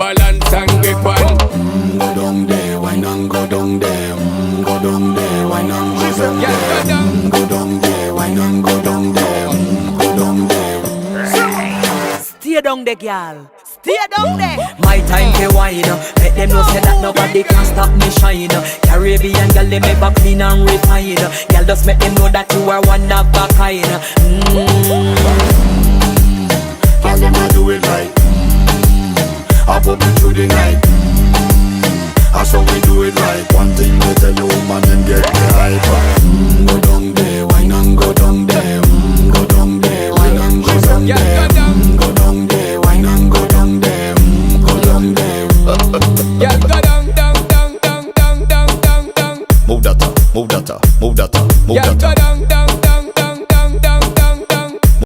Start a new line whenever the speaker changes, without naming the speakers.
balance and grip on.
Go down there, why not go down there? Go down there, why not go down there? Go down there, why not go down there? Go down there.
Stay down there, girl. Stay down there. My time to wine. Let them know say that nobody can stop me shine. Caribbean girl, they make back clean and refine. Girl, just make them know that you are one of a kind.
Girl, them a do it right. I pop it through the night. That's how we do it right. One thing we tell you, woman, and get the hype. Go